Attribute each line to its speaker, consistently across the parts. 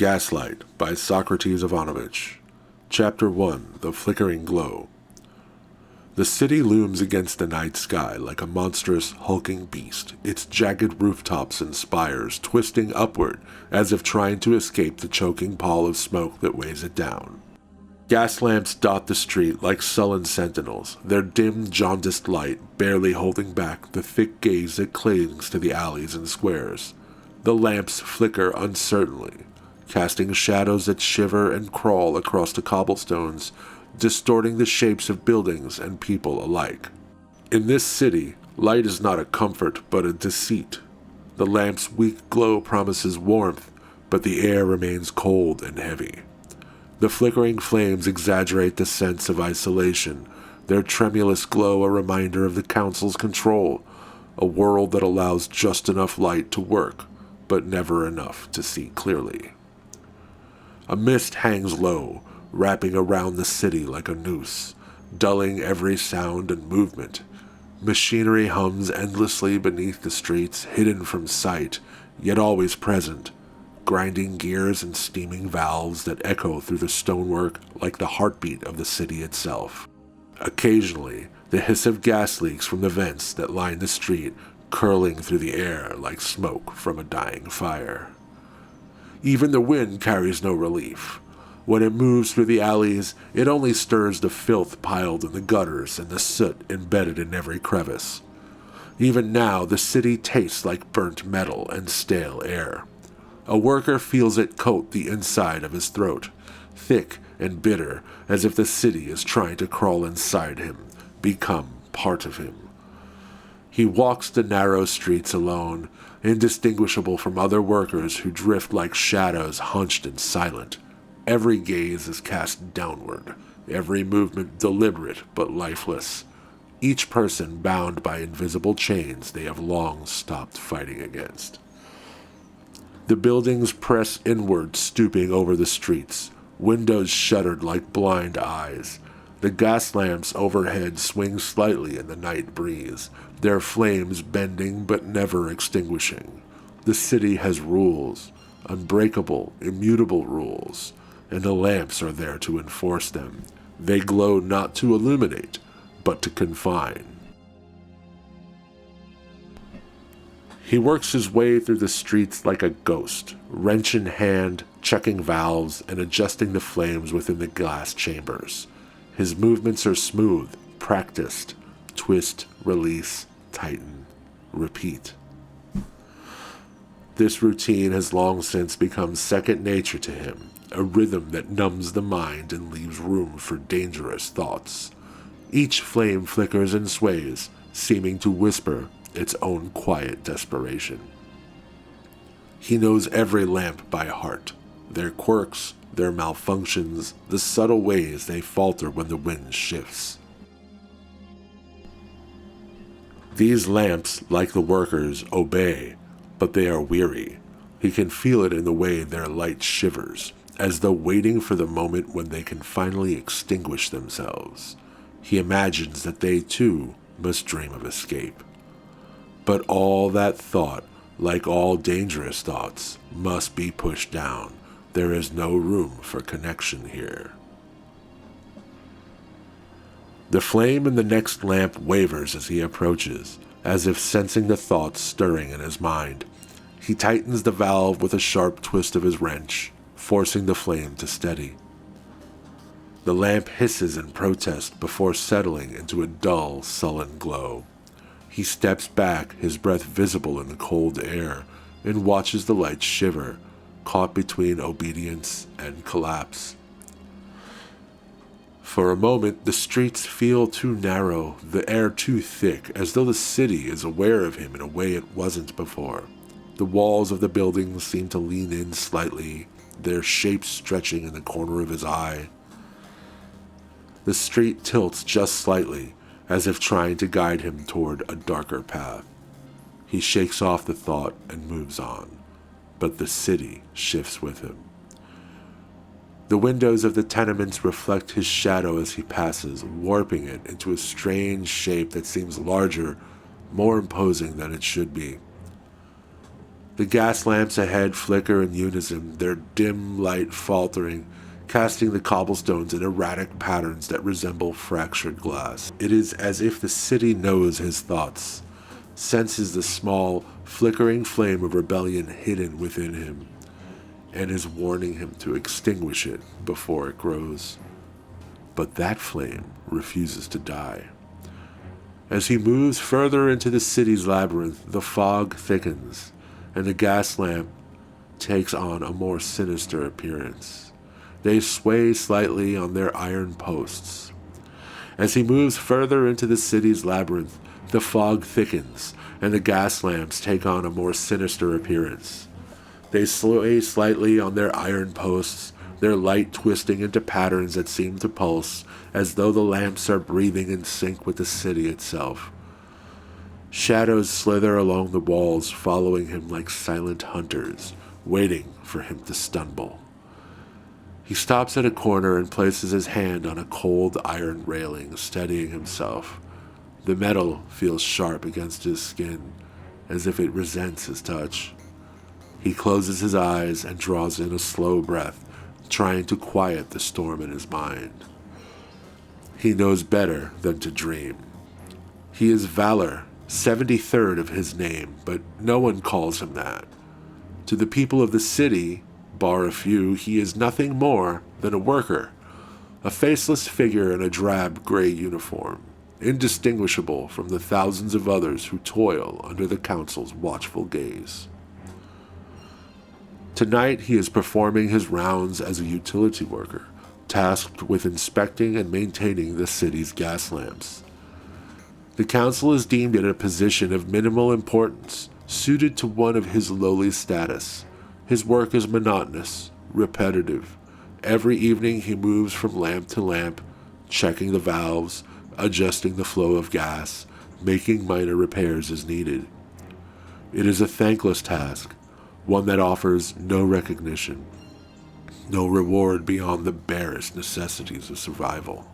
Speaker 1: Gaslight by Sokratis. Chapter 1, The Flickering Glow. The city looms against the night sky like a monstrous, hulking beast, its jagged rooftops and spires twisting upward as if trying to escape the choking pall of smoke that weighs it down. Gas lamps dot the street like sullen sentinels, their dim, jaundiced light barely holding back the thick gaze that clings to the alleys and squares. The lamps flicker uncertainly, casting shadows that shiver and crawl across the cobblestones, distorting the shapes of buildings and people alike. In this city, light is not a comfort but a deceit. The lamp's weak glow promises warmth, but the air remains cold and heavy. The flickering flames exaggerate the sense of isolation, their tremulous glow a reminder of the council's control, a world that allows just enough light to work, but never enough to see clearly. A mist hangs low, wrapping around the city like a noose, dulling every sound and movement. Machinery hums endlessly beneath the streets, hidden from sight, yet always present, grinding gears and steaming valves that echo through the stonework like the heartbeat of the city itself. Occasionally, the hiss of gas leaks from the vents that line the street, curling through the air like smoke from a dying fire. Even the wind carries no relief. When it moves through the alleys, it only stirs the filth piled in the gutters and the soot embedded in every crevice. Even now, the city tastes like burnt metal and stale air. A worker feels it coat the inside of his throat, thick and bitter, as if the city is trying to crawl inside him, become part of him. He walks the narrow streets alone, indistinguishable from other workers who drift like shadows hunched and silent. Every gaze is cast downward, every movement deliberate but lifeless, each person bound by invisible chains they have long stopped fighting against. The buildings press inward, stooping over the streets, windows shuttered like blind eyes. The gas lamps overhead swing slightly in the night breeze, their flames bending but never extinguishing. The city has rules, unbreakable, immutable rules, and the lamps are there to enforce them. They glow not to illuminate, but to confine. He works his way through the streets like a ghost, wrench in hand, checking valves and adjusting the flames within the glass chambers. His movements are smooth, practiced. Twist, release, tighten, repeat. This routine has long since become second nature to him, a rhythm that numbs the mind and leaves room for dangerous thoughts. Each flame flickers and sways, seeming to whisper its own quiet desperation. He knows every lamp by heart, their quirks, their malfunctions, the subtle ways they falter when the wind shifts. These lamps, like the workers, obey, but they are weary. He can feel it in the way their light shivers, as though waiting for the moment when they can finally extinguish themselves. He imagines that they, too, must dream of escape. But all that thought, like all dangerous thoughts, must be pushed down. There is no room for connection here. The flame in the next lamp wavers as he approaches, as if sensing the thoughts stirring in his mind. He tightens the valve with a sharp twist of his wrench, forcing the flame to steady. The lamp hisses in protest before settling into a dull, sullen glow. He steps back, his breath visible in the cold air, and watches the light shiver, caught between obedience and collapse. For a moment, the streets feel too narrow, the air too thick, as though the city is aware of him in a way it wasn't before. The walls of the buildings seem to lean in slightly, their shapes stretching in the corner of his eye. The street tilts just slightly, as if trying to guide him toward a darker path. He shakes off the thought and moves on, but the city shifts with him. The windows of the tenements reflect his shadow as he passes, warping it into a strange shape that seems larger, more imposing than it should be. The gas lamps ahead flicker in unison, their dim light faltering, casting the cobblestones in erratic patterns that resemble fractured glass. It is as if the city knows his thoughts, senses the small, flickering flame of rebellion hidden within him, and is warning him to extinguish it before it grows. But that flame refuses to die. As he moves further into the city's labyrinth, the fog thickens, and the gas lamp takes on a more sinister appearance. They sway slightly on their iron posts. As he moves further into the city's labyrinth, the fog thickens, and the gas lamps take on a more sinister appearance. They sway slightly on their iron posts, their light twisting into patterns that seem to pulse, as though the lamps are breathing in sync with the city itself. Shadows slither along the walls, following him like silent hunters, waiting for him to stumble. He stops at a corner and places his hand on a cold iron railing, steadying himself. The metal feels sharp against his skin, as if it resents his touch. He closes his eyes and draws in a slow breath, trying to quiet the storm in his mind. He knows better than to dream. He is Valor, 73rd of his name, but no one calls him that. To the people of the city, bar a few, he is nothing more than a worker, a faceless figure in a drab gray uniform, indistinguishable from the thousands of others who toil under the council's watchful gaze. Tonight he is performing his rounds as a utility worker, tasked with inspecting and maintaining the city's gas lamps. The council has deemed it a position of minimal importance, suited to one of his lowly status. His work is monotonous, repetitive. Every evening he moves from lamp to lamp, checking the valves, adjusting the flow of gas, making minor repairs as needed. It is a thankless task, one that offers no recognition, no reward beyond the barest necessities of survival.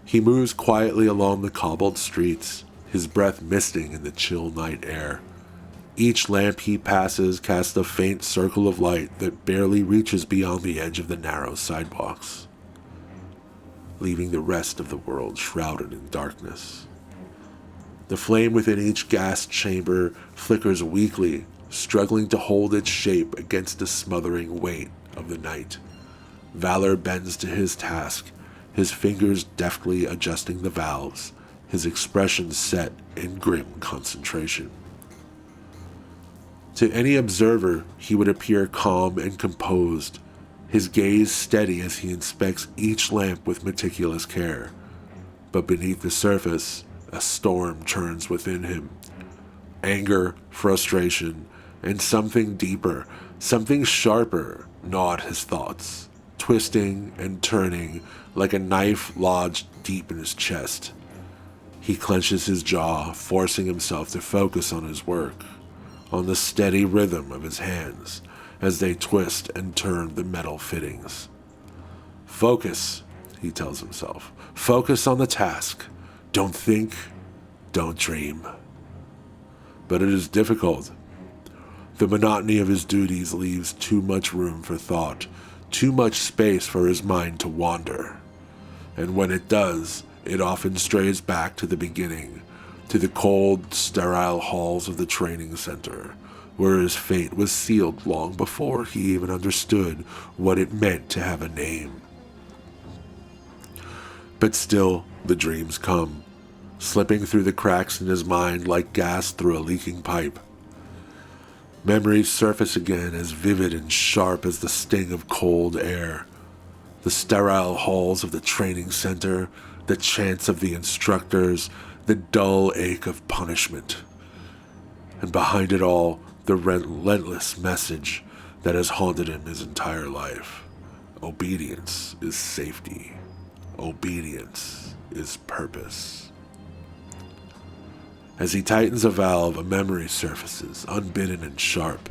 Speaker 1: He moves quietly along the cobbled streets, his breath misting in the chill night air. Each lamp he passes casts a faint circle of light that barely reaches beyond the edge of the narrow sidewalks, leaving the rest of the world shrouded in darkness. The flame within each gas chamber flickers weakly, struggling to hold its shape against the smothering weight of the night. Valor bends to his task, his fingers deftly adjusting the valves, his expression set in grim concentration. To any observer, he would appear calm and composed, his gaze steady as he inspects each lamp with meticulous care. But beneath the surface, a storm churns within him. Anger, frustration, and something deeper, something sharper, gnawed his thoughts, twisting and turning like a knife lodged deep in his chest. He clenches his jaw, forcing himself to focus on his work, on the steady rhythm of his hands as they twist and turn the metal fittings. Focus, he tells himself. Focus on the task. Don't think, don't dream. But it is difficult. The monotony of his duties leaves too much room for thought, too much space for his mind to wander. And when it does, it often strays back to the beginning, to the cold, sterile halls of the training center, where his fate was sealed long before he even understood what it meant to have a name. But still, the dreams come, slipping through the cracks in his mind like gas through a leaking pipe. Memories surface again as vivid and sharp as the sting of cold air. The sterile halls of the training center, the chants of the instructors, the dull ache of punishment. And behind it all, the relentless message that has haunted him his entire life. Obedience is safety. Obedience is purpose. As he tightens a valve, a memory surfaces, unbidden and sharp.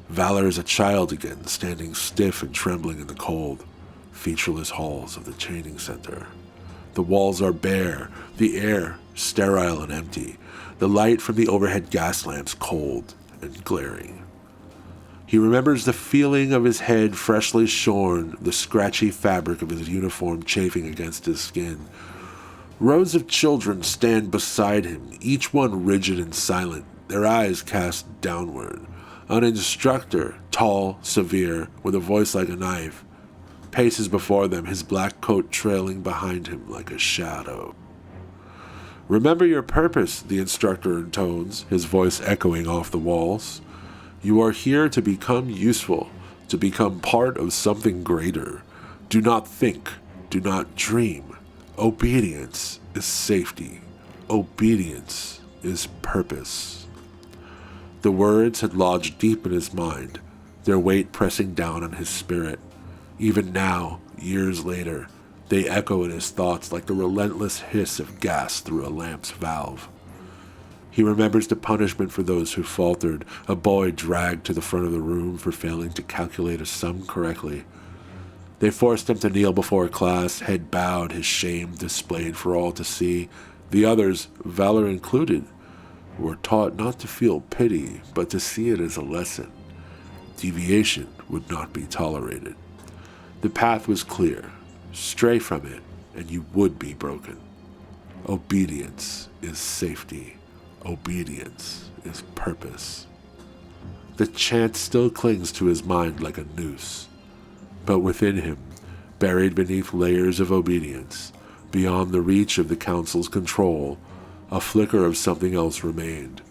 Speaker 1: Valor is a child again, standing stiff and trembling in the cold, featureless halls of the training center. The walls are bare, the air sterile and empty, the light from the overhead gas lamps cold and glaring. He remembers the feeling of his head freshly shorn, the scratchy fabric of his uniform chafing against his skin. Rows of children stand beside him, each one rigid and silent, their eyes cast downward. An instructor, tall, severe, with a voice like a knife, paces before them, his black coat trailing behind him like a shadow. "Remember your purpose," the instructor intones, his voice echoing off the walls. "You are here to become useful, to become part of something greater. Do not think, do not dream. Obedience is safety. Obedience is purpose." The words had lodged deep in his mind, their weight pressing down on his spirit. Even now, years later, they echo in his thoughts like the relentless hiss of gas through a lamp's valve. He remembers the punishment for those who faltered, a boy dragged to the front of the room for failing to calculate a sum correctly. They forced him to kneel before class, head bowed, his shame displayed for all to see. The others, Valor included, were taught not to feel pity, but to see it as a lesson. Deviation would not be tolerated. The path was clear. Stray from it, and you would be broken. Obedience is safety. Obedience is purpose. The chant still clings to his mind like a noose. But within him, buried beneath layers of obedience, beyond the reach of the council's control, a flicker of something else remained.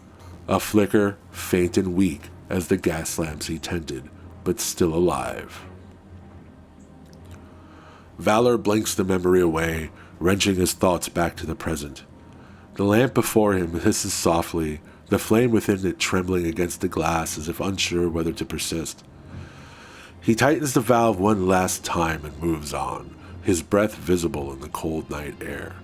Speaker 1: A flicker, faint and weak as the gas lamps he tended, but still alive. Valor blinks the memory away, wrenching his thoughts back to the present. The lamp before him hisses softly, the flame within it trembling against the glass as if unsure whether to persist. He tightens the valve one last time and moves on, his breath visible in the cold night air.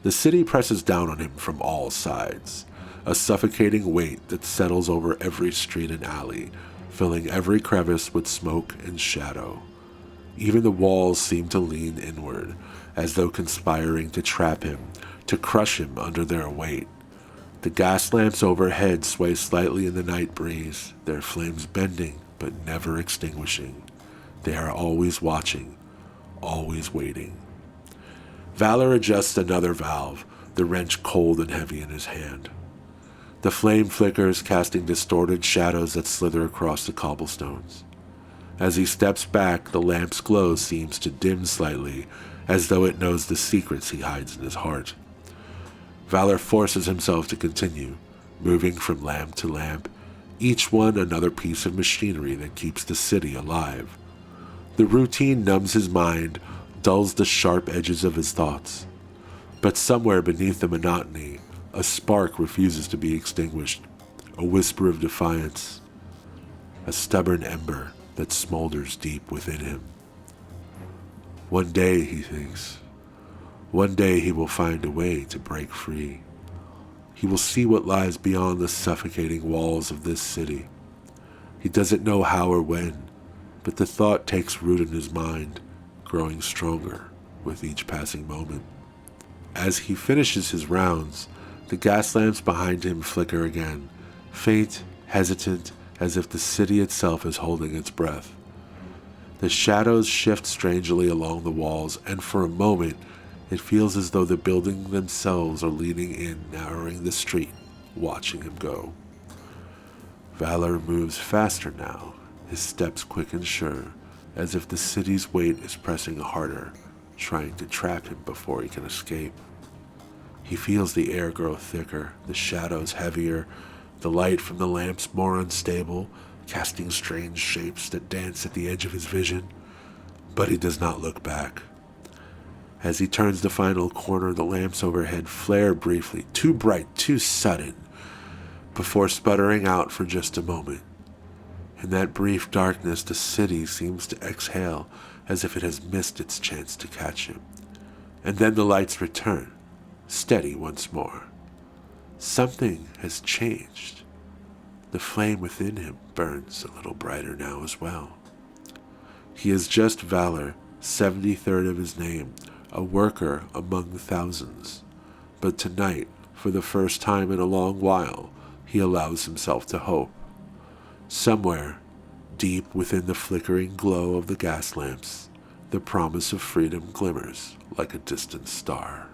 Speaker 1: The city presses down on him from all sides, a suffocating weight that settles over every street and alley, filling every crevice with smoke and shadow. Even the walls seem to lean inward, as though conspiring to trap him, to crush him under their weight. The gas lamps overhead sway slightly in the night breeze, their flames bending but never extinguishing. They are always watching, always waiting. Valor adjusts another valve, the wrench cold and heavy in his hand. The flame flickers, casting distorted shadows that slither across the cobblestones. As he steps back, the lamp's glow seems to dim slightly, as though it knows the secrets he hides in his heart. Valor forces himself to continue, moving from lamp to lamp, each one another piece of machinery that keeps the city alive. The routine numbs his mind, dulls the sharp edges of his thoughts. But somewhere beneath the monotony, a spark refuses to be extinguished, a whisper of defiance, a stubborn ember that smolders deep within him. One day, he thinks, one day he will find a way to break free. He will see what lies beyond the suffocating walls of this city. He doesn't know how or when, but the thought takes root in his mind, growing stronger with each passing moment. As he finishes his rounds, the gas lamps behind him flicker again, faint, hesitant, as if the city itself is holding its breath. The shadows shift strangely along the walls, and for a moment, it feels as though the buildings themselves are leaning in, narrowing the street, watching him go. Valor moves faster now, his steps quick and sure, as if the city's weight is pressing harder, trying to trap him before he can escape. He feels the air grow thicker, the shadows heavier, the light from the lamps more unstable, casting strange shapes that dance at the edge of his vision. But he does not look back. As he turns the final corner, the lamps overhead flare briefly, too bright, too sudden, before sputtering out for just a moment. In that brief darkness, the city seems to exhale, as if it has missed its chance to catch him. And then the lights return, steady once more. Something has changed. The flame within him burns a little brighter now as well. He is just Valor, 73rd of his name, a worker among thousands. But tonight, for the first time in a long while, he allows himself to hope. Somewhere, deep within the flickering glow of the gas lamps, the promise of freedom glimmers like a distant star.